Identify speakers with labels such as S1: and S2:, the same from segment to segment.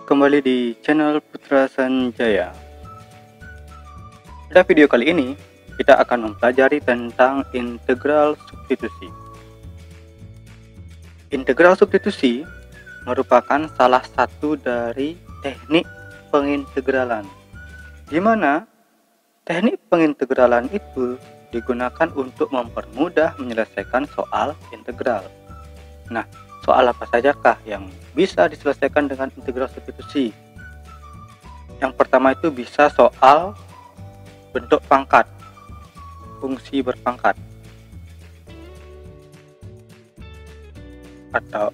S1: kembali di channel Putra Sanjaya. Pada video kali ini, kita akan mempelajari tentang integral substitusi. Integral substitusi merupakan salah satu dari teknik pengintegralan, di mana teknik pengintegralan itu digunakan untuk mempermudah menyelesaikan soal integral. Nah, soal apa sajakah yang bisa diselesaikan dengan integral substitusi? Yang pertama itu bisa soal bentuk pangkat, fungsi berpangkat, atau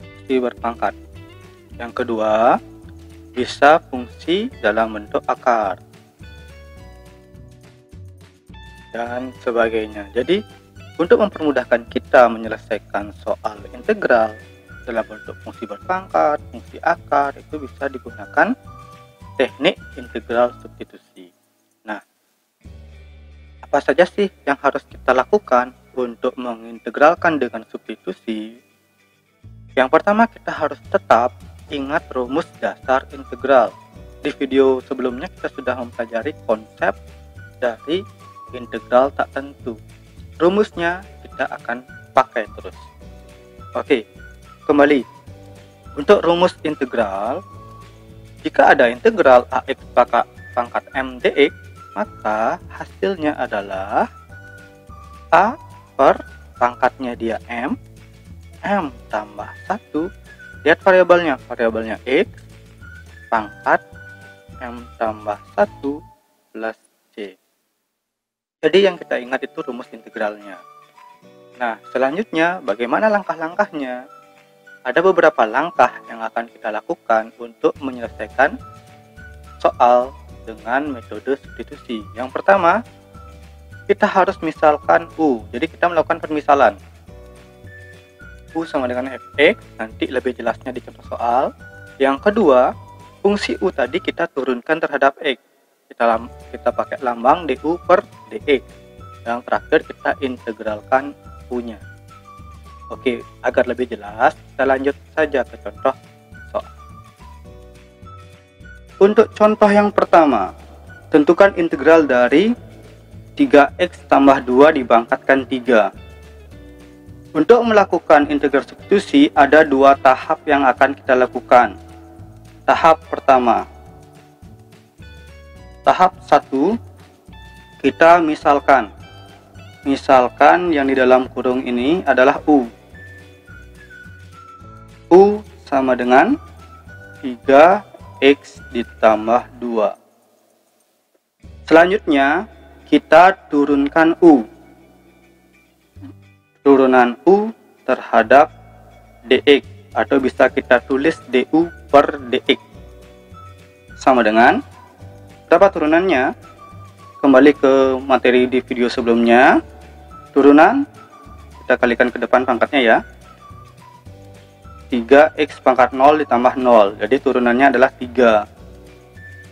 S1: fungsi berpangkat. Yang kedua, bisa fungsi dalam bentuk akar, dan sebagainya. Jadi, untuk mempermudahkan kita menyelesaikan soal integral dalam bentuk fungsi berpangkat, fungsi akar, itu bisa digunakan teknik integral substitusi. Nah, apa saja sih yang harus kita lakukan untuk mengintegralkan dengan substitusi? Yang pertama, kita harus tetap ingat rumus dasar integral. Di video sebelumnya kita sudah mempelajari konsep dari integral tak tentu. Rumusnya kita akan pakai terus. Oke, kembali. Untuk rumus integral, jika ada integral ax pangkat m dx, maka hasilnya adalah a per pangkatnya dia m tambah 1, lihat variabelnya x, pangkat m tambah 1 plus c. Jadi yang kita ingat itu rumus integralnya. Nah, selanjutnya bagaimana langkah-langkahnya? Ada beberapa langkah yang akan kita lakukan untuk menyelesaikan soal dengan metode substitusi. Yang pertama, kita harus misalkan U. Jadi kita melakukan permisalan. U sama dengan fx, nanti lebih jelasnya di contoh soal. Yang kedua, fungsi U tadi kita turunkan terhadap x. Kita pakai lambang du per dx. Yang terakhir kita integralkan U-nya. Oke, agar lebih jelas, kita lanjut saja ke contoh soal. Untuk contoh yang pertama, tentukan integral dari 3x tambah 2 dipangkatkan 3. Untuk melakukan integral substitusi, ada dua tahap yang akan kita lakukan. Tahap pertama, tahap 1, kita misalkan yang di dalam kurung ini adalah U. U sama dengan 3x ditambah 2. Selanjutnya kita turunkan U. Turunan U terhadap dx, atau bisa kita tulis du per dx sama dengan berapa turunannya? Kembali ke materi di video sebelumnya. Turunan kita kalikan ke depan pangkatnya ya. 3x pangkat 0 ditambah 0. Jadi turunannya adalah 3.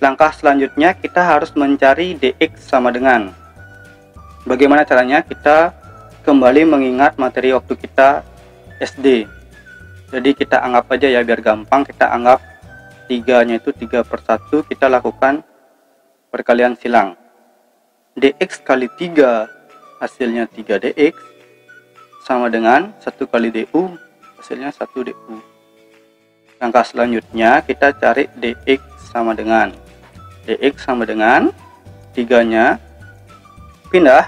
S1: Langkah selanjutnya kita harus mencari dx sama dengan. Bagaimana caranya? Kita kembali mengingat materi waktu kita SD. Jadi kita anggap aja ya biar gampang, kita anggap 3-nya itu 3 per 1, kita lakukan perkalian silang. Dx kali 3 hasilnya 3 dx sama dengan 1 kali du hasilnya 1 du. Langkah selanjutnya kita cari dx sama dengan 3-nya pindah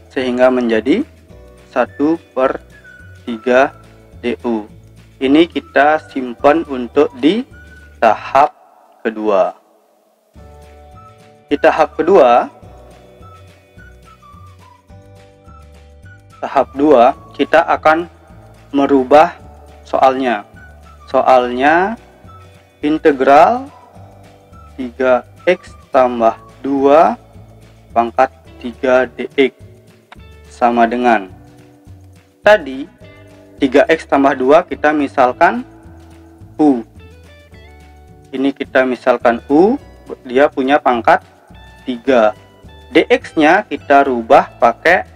S1: sehingga menjadi 1 per 3 du. Ini kita simpan untuk di tahap kedua. Di tahap kedua, tahap 2, kita akan merubah soalnya. Soalnya integral 3x tambah 2 pangkat 3 dx sama dengan tadi 3x tambah 2 kita misalkan U. Ini kita misalkan U, dia punya pangkat 3. dx nya kita rubah pakai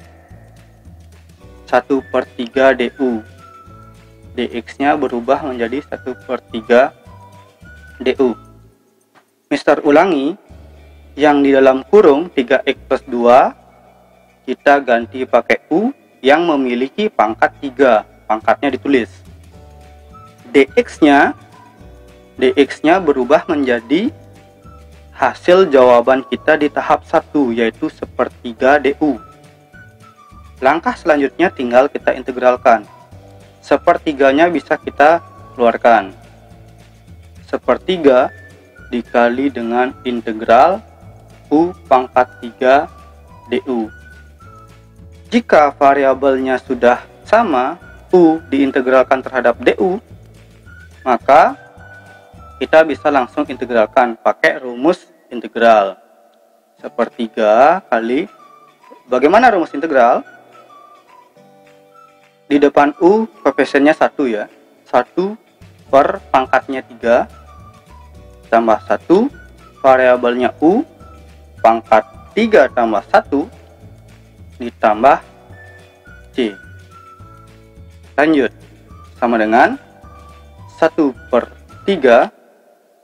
S1: 1 per 3 du. dx nya berubah menjadi 1 per 3 du. Mister ulangi, yang di dalam kurung 3x plus 2 kita ganti pakai u yang memiliki pangkat 3, pangkatnya ditulis. dx-nya berubah menjadi hasil jawaban kita di tahap 1, yaitu 1/3 du. Langkah selanjutnya tinggal kita integralkan. 1/3-nya bisa kita keluarkan. 1/3 dikali dengan integral u pangkat 3 du. Jika variabelnya sudah sama, u diintegralkan terhadap du, maka kita bisa langsung integralkan pakai rumus integral. 1/3 kali, bagaimana rumus integral? Di depan u koefisiennya 1 ya. 1 per pangkatnya 3 tambah 1, variabelnya u pangkat 3 tambah 1 ditambah c. Lanjut, sama dengan 1/3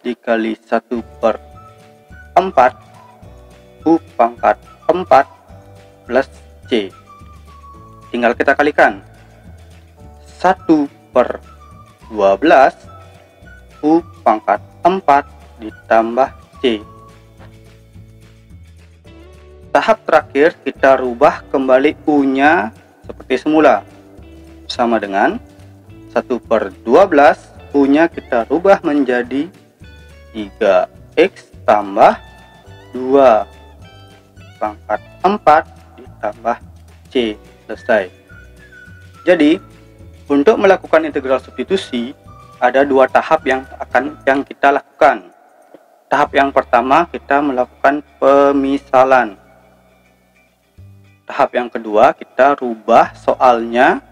S1: dikali 1/4 u pangkat 4 plus c. Tinggal kita kalikan. 1/12 u pangkat 4 ditambah c. Tahap terakhir kita rubah kembali u-nya seperti semula. Sama dengan 1/12, u-nya kita rubah menjadi 3x tambah 2 pangkat 4 ditambah c. Selesai. Jadi, untuk melakukan integral substitusi, ada 2 tahap yang kita lakukan. Tahap yang pertama kita melakukan pemisalan. Tahap yang kedua kita rubah soalnya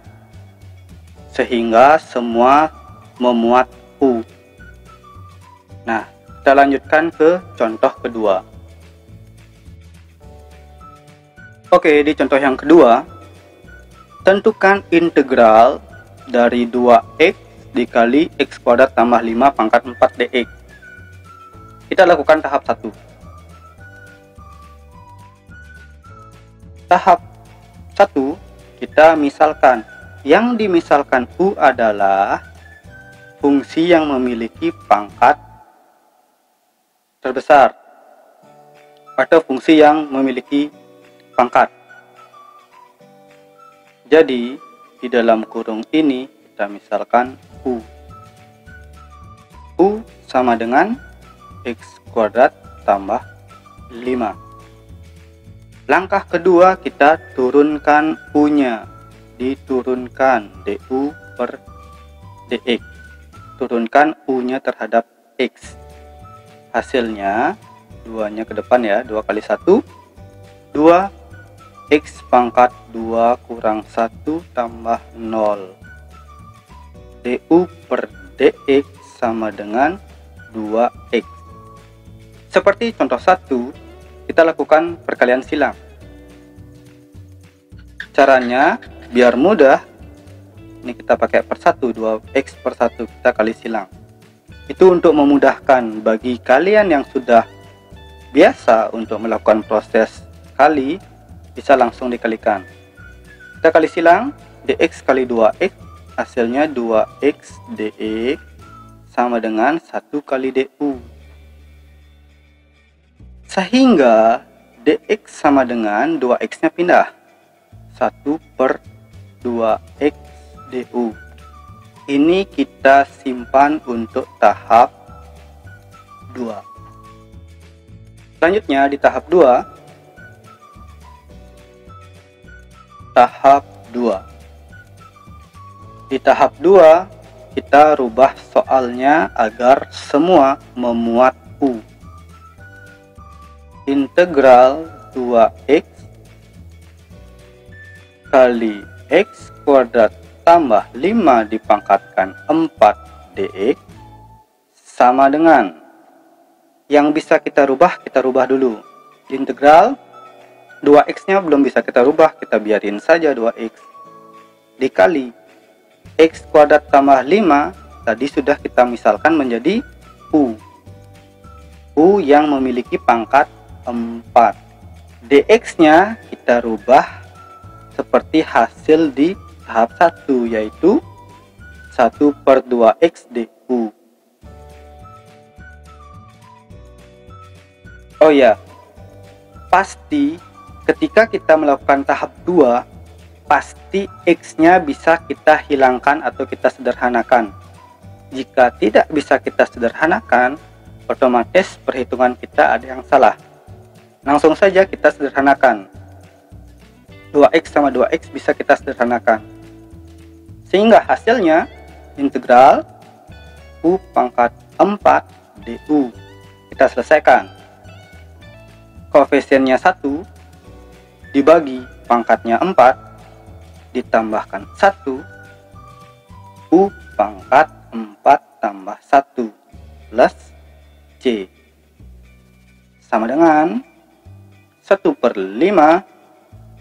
S1: sehingga semua memuat u. Nah, kita lanjutkan ke contoh kedua. Oke, di contoh yang kedua, tentukan integral dari 2x dikali x kuadrat tambah 5 pangkat 4 dx. Kita lakukan tahap 1. Tahap 1 kita misalkan. Yang dimisalkan u adalah fungsi yang memiliki pangkat terbesar atau fungsi yang memiliki pangkat. Jadi di dalam kurung ini kita misalkan u sama dengan x kuadrat tambah 5. Langkah kedua kita turunkan u-nya, diturunkan du per dx. Turunkan u-nya terhadap x. Hasilnya 2-nya ke depan ya, 2 kali 1 2 x pangkat 2 kurang 1 tambah 0. du per dx sama dengan 2x. Seperti contoh 1, kita lakukan perkalian silang. Caranya biar mudah, ini kita pakai per 1, 2x per 1 kita kali silang. Itu untuk memudahkan bagi kalian yang sudah biasa untuk melakukan proses kali, bisa langsung dikalikan. Kita kali silang, dx kali 2x, hasilnya 2x dx sama dengan 1 kali du. Sehingga dx sama dengan 2x nya pindah, 1 per 2x du. Ini kita simpan untuk tahap 2. Selanjutnya di tahap 2. Tahap 2. Di tahap 2 kita rubah soalnya agar semua memuat u. Integral 2x kali x kuadrat tambah 5 dipangkatkan 4 dx sama dengan, yang bisa kita rubah dulu. Integral 2x nya belum bisa kita rubah, kita biarin saja 2x dikali x kuadrat tambah 5 tadi sudah kita misalkan menjadi u. U yang memiliki pangkat 4. dx-nya kita rubah seperti hasil di tahap 1, yaitu 1/2x du. Oh ya, pasti ketika kita melakukan tahap 2, pasti x-nya bisa kita hilangkan atau kita sederhanakan. Jika tidak bisa kita sederhanakan, otomatis perhitungan kita ada yang salah. Langsung saja kita sederhanakan. 2x sama 2x bisa kita sederhanakan. Sehingga hasilnya integral u pangkat 4 du. Kita selesaikan. Koefisiennya 1 dibagi pangkatnya 4 ditambahkan 1, u pangkat 4 tambah 1 plus c sama dengan 1/5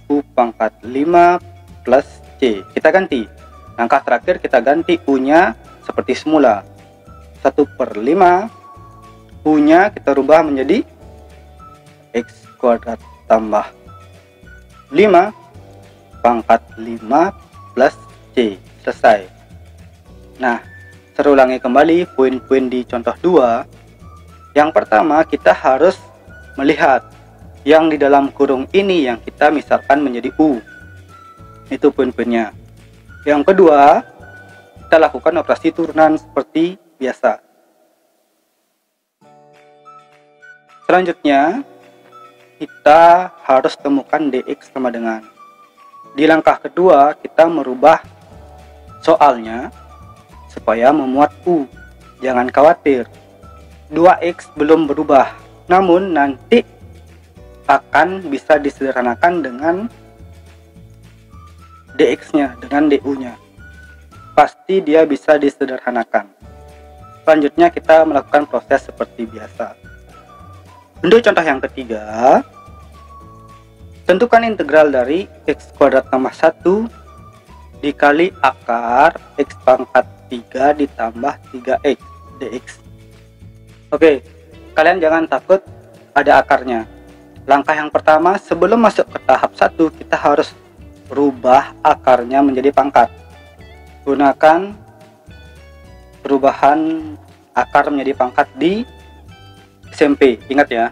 S1: u pangkat 5 plus c. Kita ganti. Langkah terakhir kita ganti u-nya seperti semula. 1/5 u-nya kita rubah menjadi x kuadrat tambah 5 pangkat 5 plus c. Selesai. Nah, terulangi kembali poin-poin di contoh 2. Yang pertama, kita harus melihat yang di dalam kurung ini yang kita misalkan menjadi u. Itu poin-poinnya. Yang kedua, kita lakukan operasi turunan seperti biasa. Selanjutnya, kita harus temukan dx sama dengan. Di langkah kedua, kita merubah soalnya supaya memuat u. Jangan khawatir, 2x belum berubah, namun nanti akan bisa disederhanakan dengan dx-nya, dengan du-nya. Pasti dia bisa disederhanakan. Selanjutnya kita melakukan proses seperti biasa. Untuk contoh yang ketiga, tentukan integral dari x kuadrat tambah 1 dikali akar x pangkat 3 ditambah 3x dx. Oke, kalian jangan takut ada akarnya. Langkah yang pertama, sebelum masuk ke tahap 1, kita harus rubah akarnya menjadi pangkat. Gunakan perubahan akar menjadi pangkat di SMP. Ingat ya.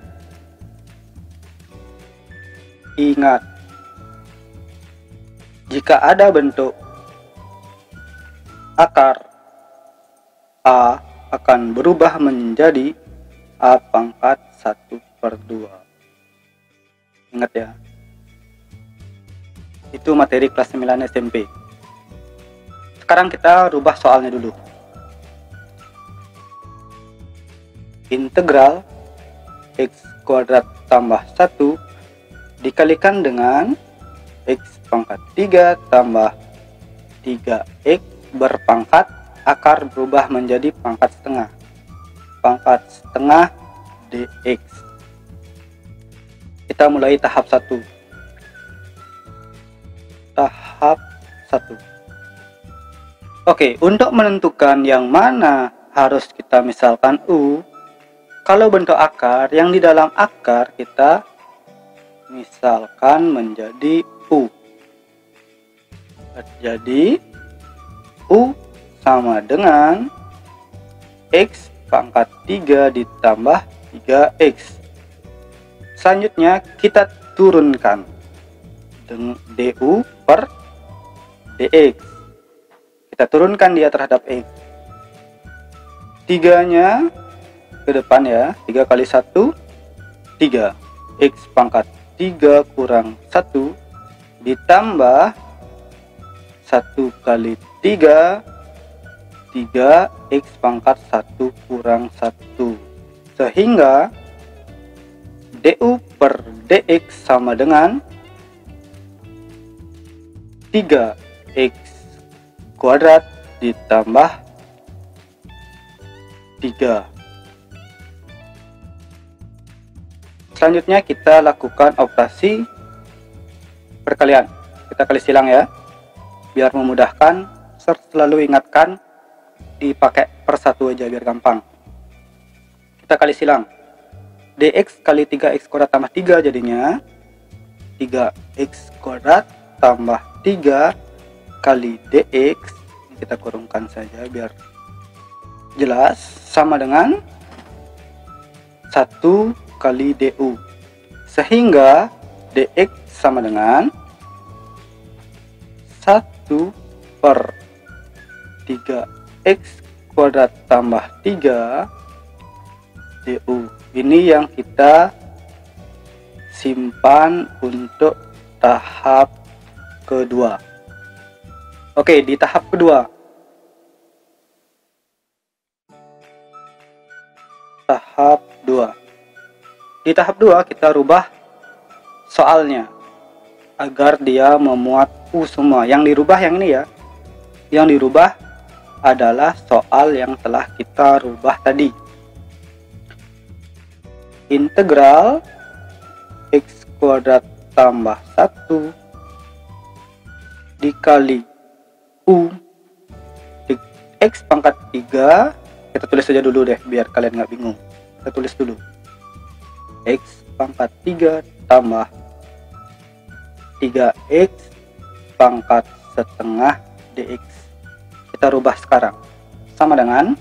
S1: Ingat, jika ada bentuk akar A akan berubah menjadi A pangkat 1/2. Ingat ya, itu materi kelas 9 SMP. Sekarang kita rubah soalnya dulu. Integral x kuadrat tambah 1 dikalikan dengan x pangkat 3 tambah 3x berpangkat akar berubah menjadi pangkat setengah. Pangkat setengah dx. Kita mulai tahap 1. Tahap 1. Oke, untuk menentukan yang mana harus kita misalkan u, kalau bentuk akar, yang di dalam akar kita misalkan menjadi u. Jadi u sama dengan x pangkat 3 ditambah 3x. Selanjutnya kita turunkan du per dx. Kita turunkan dia terhadap x. 3-nya ke depan ya, 3 kali 1 3, x pangkat 3 kurang 1 ditambah 1 kali 3 3x pangkat 1 kurang 1, sehingga du per dx sama dengan 3x kuadrat ditambah 3. Selanjutnya kita lakukan operasi perkalian. Kita kali silang ya, biar memudahkan. Selalu ingatkan dipakai per satu aja biar gampang. Kita kali silang. dx kali 3x kuadrat tambah 3 jadinya 3x kuadrat tambah 3 kali dx, kita kurungkan saja biar jelas, sama dengan 1 kali du, sehingga dx sama dengan 1 per 3x kuadrat tambah 3 du. Ini yang kita simpan untuk tahap kedua. Oke, di tahap kedua. Tahap 2. Di tahap 2 kita rubah soalnya agar dia memuat U semua. Yang dirubah yang ini ya. Yang dirubah adalah soal yang telah kita rubah tadi. Integral x kuadrat tambah 1 dikali U x pangkat 3, kita tulis saja dulu deh biar kalian nggak bingung. Kita tulis dulu x pangkat 3 tambah 3x pangkat setengah dx. Kita rubah sekarang sama dengan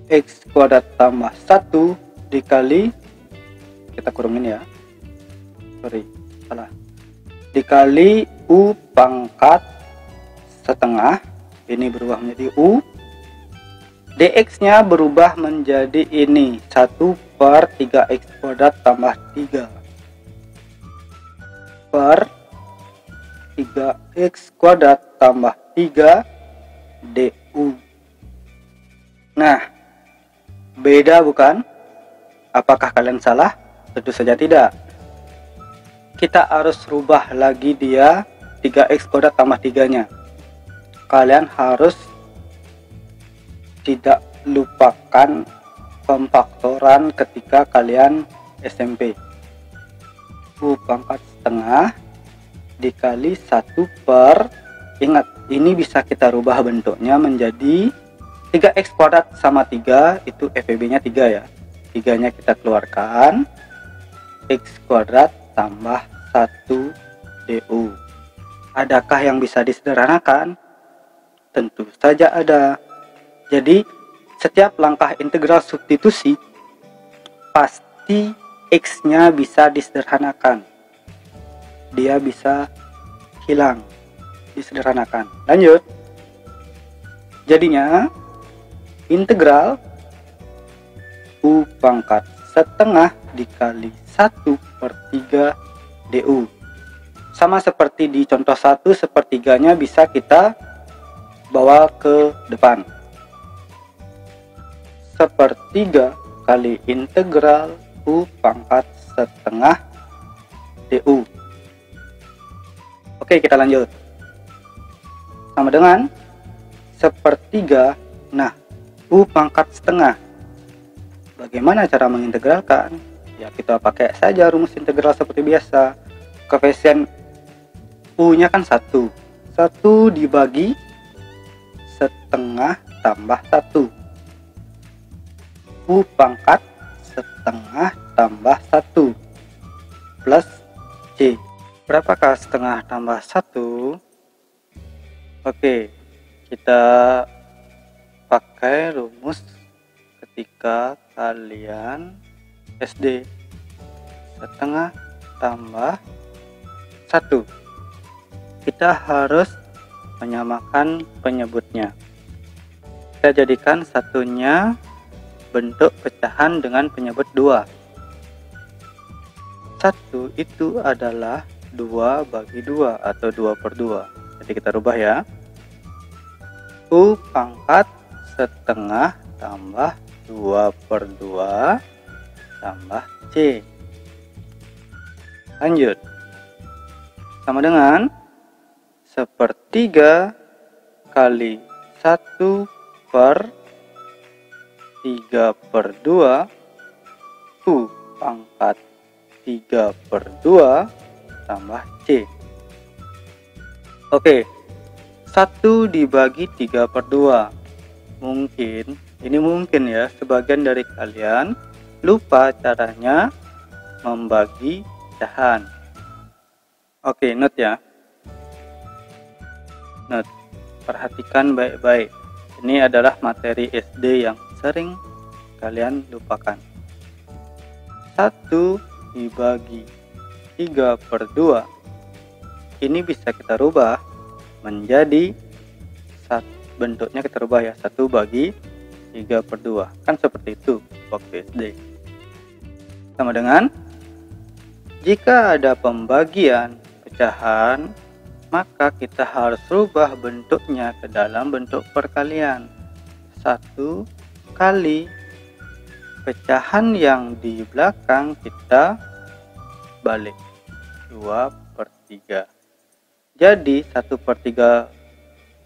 S1: x kuadrat tambah 1 dikali, kita kurungin ya, salah, dikali U pangkat setengah, ini berubah menjadi U, dx nya berubah menjadi ini 1 per 3x kuadrat tambah 3 per 3x kuadrat tambah 3 du. Nah, beda bukan? Apakah kalian salah? Tentu saja tidak. Kita harus rubah lagi dia 3x kuadrat tambah 3 nya. Kalian harus tidak lupakan pemfaktoran ketika kalian SMP. U pangkat setengah dikali 1 per, ingat ini bisa kita rubah bentuknya menjadi 3x kuadrat sama 3, itu FEB nya 3 ya, 3 nya kita keluarkan, x kuadrat tambah 1 du. Adakah yang bisa disederhanakan? Tentu saja ada. Jadi setiap langkah integral substitusi pasti x nya bisa disederhanakan, dia bisa hilang, disederhanakan. Lanjut, jadinya integral U pangkat setengah dikali 1 per 3 du. Sama seperti di contoh 1, sepertiganya bisa kita bawa ke depan. Sepertiga kali integral U pangkat setengah du. Oke, kita lanjut. Sama dengan sepertiga, nah U pangkat setengah. Bagaimana cara mengintegralkan? Ya, kita pakai saja rumus integral seperti biasa. Koefisien U nya kan 1. 1 dibagi setengah tambah 1. U pangkat setengah tambah 1 plus C. Berapakah setengah tambah 1? Oke, kita pakai rumus ketika kalian SD. Setengah tambah 1. Kita harus menyamakan penyebutnya. Kita jadikan satunya bentuk pecahan dengan penyebut 2. 1 itu adalah 2 bagi 2 atau 2 per 2. Jadi kita rubah ya. U pangkat setengah tambah 2 per 2 tambah C. Lanjut. Sama dengan sepertiga kali 1 per 3 per 2 U pangkat 3 per 2 tambah C. Oke, 1 dibagi 3 per 2. Mungkin, ini mungkin ya, sebagian dari kalian lupa caranya membagi pecahan. Oke, note ya. Note, perhatikan baik-baik. Ini adalah materi SD yang sering kalian lupakan. 1 dibagi 3/2. Ini bisa kita rubah menjadi bentuknya kita rubah ya, 1 bagi 3/2. Kan seperti itu waktu SD. Sama dengan jika ada pembagian pecahan, maka kita harus rubah bentuknya ke dalam bentuk perkalian. 1 kali pecahan yang di belakang kita balik 2/3. Jadi 1/3,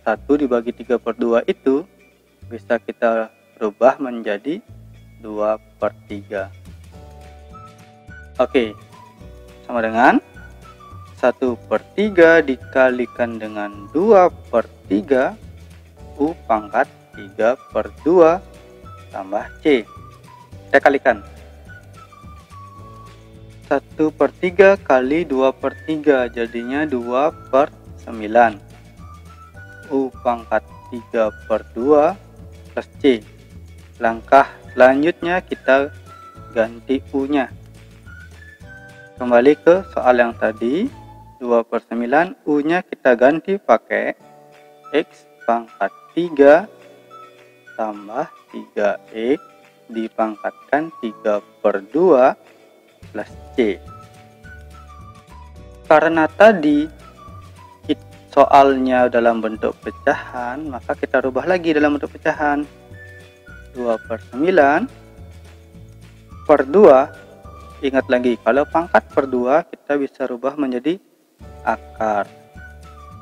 S1: 1 dibagi 3/2 itu bisa kita rubah menjadi 2/3. Oke, sama dengan 1/3 dikalikan dengan 2/3, U pangkat 3/2 tambah C. Kita kalikan. 1/3 kali 2/3 jadinya 2/9. U pangkat 3/2 plus C. Langkah selanjutnya kita ganti U-nya. Kembali ke soal yang tadi, 2/9, U-nya kita ganti pakai X pangkat 3 tambah 3X dipangkatkan 3/2 plus C. Karena tadi soalnya dalam bentuk pecahan, maka kita rubah lagi dalam bentuk pecahan. 2/9/2. Ingat lagi, kalau pangkat per 2 kita bisa rubah menjadi akar.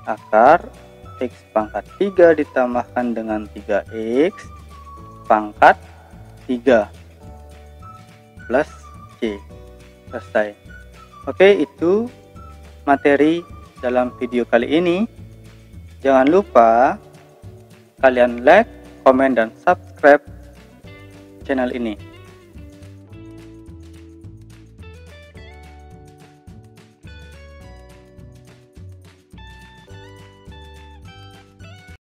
S1: Akar X pangkat 3 ditambahkan dengan 3X pangkat 3 plus C. Selesai. Oke, itu materi dalam video kali ini. Jangan lupa kalian like, komen, dan subscribe channel ini.